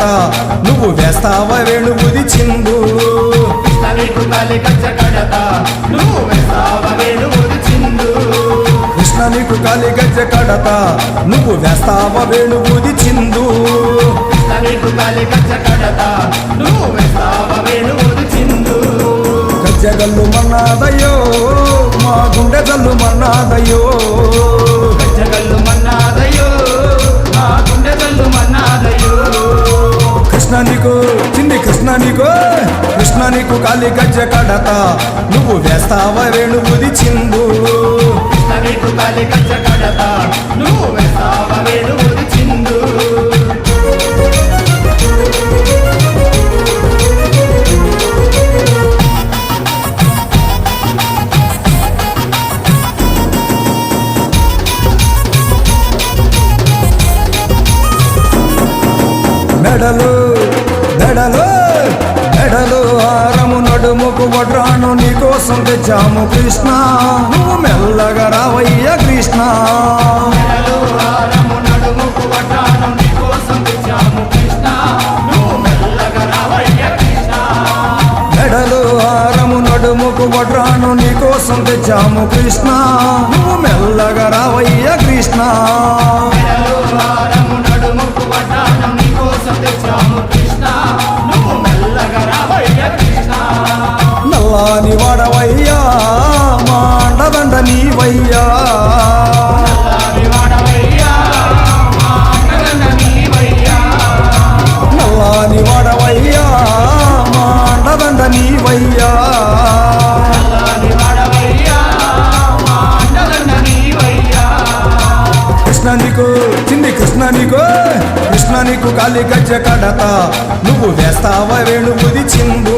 కడత నువ్వు వేస్తావ వేణువుది చిందు. కృష్ణ నీకు కాలి గజ్జ కడత నువ్వు వేస్తావ వేణువుది చిందు. కృష్ణ నీకు కాలి గజ్జ కడత నువ్వు వేస్తావ వేణువుది చిందు. కృష్ణ నీకు కాలి గజ్జ కడత నువ్వు వేస్తావ వేణువుది చిందు. గజ్జగల్లు మన్నాదయ్యో మా గుండె జల్లు మన్నాదయ్యో. గజ్జగల్లు మన్నాదయ్యో మా గుండె జల్లు మన్నాదయ్యో. కృష్ణ నీకు చింది కృష్ణ నీకు కాలి గజ్జ కడత నువ్వు వేస్తావ వేణువుది చిందు. కృష్ణ నీకు కాలి గజ్జ కడత నువ్వు వేస్తావ వేణువుది చిందు. మెడలు మెడలు మెడలు హారము నడుముకు వడ్రాను నీకోసం తెచ్చాము కృష్ణ. నువ్వు మెల్లగా రావయ్య కృష్ణ. మెడలు హారము నడుముకు వడ్డాను నీకోసం తెచ్చాము కృష్ణ. నువ్వు మెల్లగా రావయ్య కృష్ణ. మెడలు హారము నడుముకు వడ్రాను నీకోసం తెచ్చాము కృష్ణ. నువ్వు మెల్లగా రావయ్య కృష్ణ. మెడలు హారము నడుముకు వడ్డాను నీకోసం తెచ్చాము కృష్ణ. నువ్వు మెల్లగా రావయ్య కృష్ణ. నల్లాని వాడవయ్యా మాండదండ నీవయ్యా. నల్లాని వాడవయ్యా మా అండదండ నీవయ్యా. నల్లాని వాడవయ్యా మాండదండ నీవయ్యా. నల్లాని వాడవయ్యా మా అండదండ నీవయ్యా. కృష్ణ నీకు చింది కృష్ణ నీకు కాలి గజ్జ కడత నువ్వు వేస్తావ వేణువుది చిందు.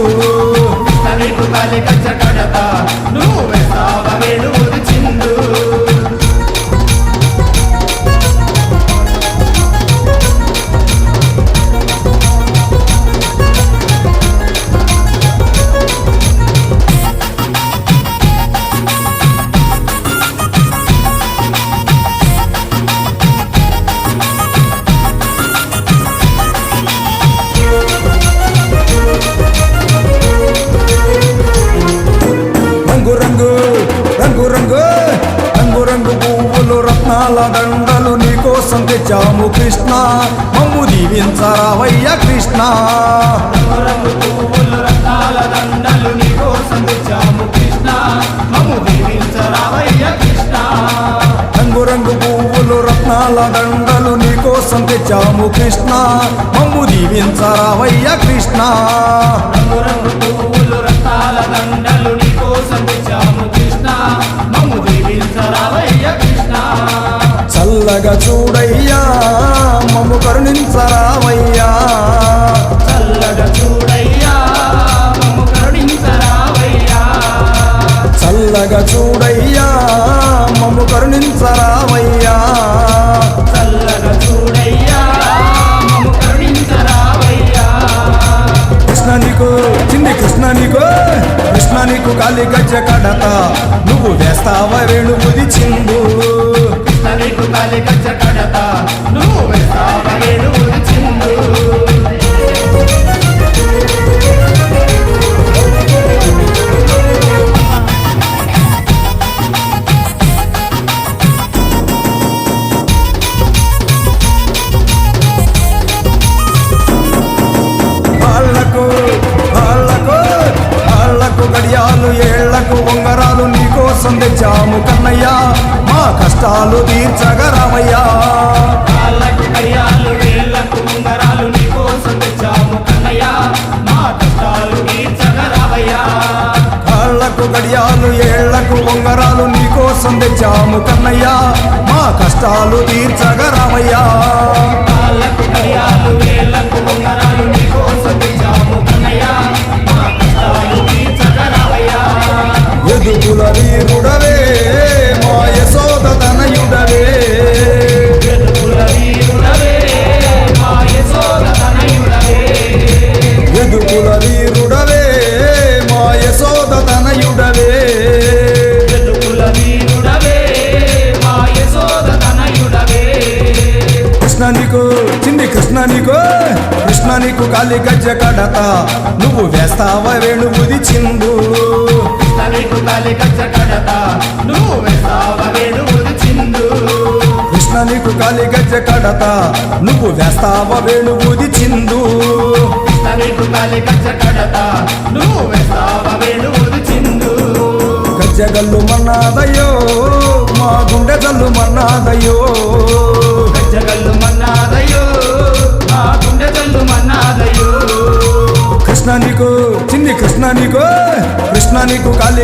కృష్ణ నీకు కాలి గజ్జ కడత నువ్వు వేస్తావ వేణువుది చిందు. రంగు రంగు రంగు రంగు రంగు రంగు పువ్వులు రత్నాల దండలు నీకోసం తెచ్చాము కృష్ణ. మమ్ము దీవించరావయ్య కృష్ణ. రంగు పువ్వులు రత్నాల దండలు నీకోసం తెచ్చాము కృష్ణ. మమ్ము దీవించరావయ్య కృష్ణ. రంగు రంగు పువ్వులు రత్నాల దండలు నీకోసం తెచ్చాము కృష్ణ. మమ్ము దీవించరావయ్య కృష్ణ. రంగు పువ్వులు రత్నాల దండలు నీకోసం తెచ్చాము కృష్ణ. మమ్ము దీవించరావయ్య కృష్ణ. చల్లగా చూడయ్యా మమ్ము కరుణించరావయ్యా. చల్లగా చూడయ్యా మమ్ము కరుణించరావయ్యా. చల్లగా చూడయ్యా మమ్ము కరుణించరావయ్యా. చల్లగా చూడయ్యా మమ్ము కరుణించరావయ్యా. కృష్ణ నీకు చింది కృష్ణ నీకు కాలి గజ్జ కడత నువ్వు వేస్తావ వేణువుది చిందు. కృష్ణ నీకు కాలి గజ్జ కడత నువ్వు వేస్తావ వేణువుది చిందు. వాళ్ళకు వాళ్ళకు వాళ్ళకు గడియాలు ఏళ్లకు ఉంగరాలు నీకోసం తెచ్చాము కన్నయ్య. మా కష్టాలు తీర్చగరావయ్యా. కాళ్ళకు కయ్యాలు వేళ్ళకు ఉంగరాలు నీకోసం తెచ్చాము కన్నయ్య. మా కష్టాలు తీర్చగరావయ్యా. కాళ్ళకు గడియాలు ఏళ్లకు ఉంగరాలు నీకోసం తెచ్చాము కన్నయ్య. మా కష్టాలు తీర్చగరావయ్యా. కాళ్ళకు కయ్యాలు వేళ్ళకు ఉంగరాలు నీకోసం తెచ్చాము కన్నయ్య. మా కష్టాలు తీర్చగరావయ్యా. ఎదుగుల వీరుడవే మా యశోద తనయుడవే. ఎదుగుల వీరుడవే మా యశోద తనయుడవే. ఎదుగుల వీరుడవే మా యశోద తనయుడవే. ఎదుగుల వీరుడవే మా యశోద తనయుడవే. కృష్ణ నీకు చింది కృష్ణ నీకు కాలి గజ్జె కడతా నువ్వు వేస్తావా వేణువుది చిందు కృష్ణ నీకు కాలి గజ్జె కడతా నువ్వు వేస్తావా వేణువుది చిందు కృష్ణ నీకు కాలి గజ్జె కడతా నువ్వు వేస్తావా వేణువుది చిందు కృష్ణ నీకు కాలి గజ్జె కడతా నువ్వు వేస్తావా వేణువుది చిందు గజ్జె గల్లు మన్నాదయ్యో మా గుండె జల్లు మన్నాదయ్యో గజ్జగల్లు మన్నాదయ్యో ఆ గుండె జల్లు మన్నాదయ్యో కృష్ణ నీకు చిన్ని కృష్ణ నీకు కాలి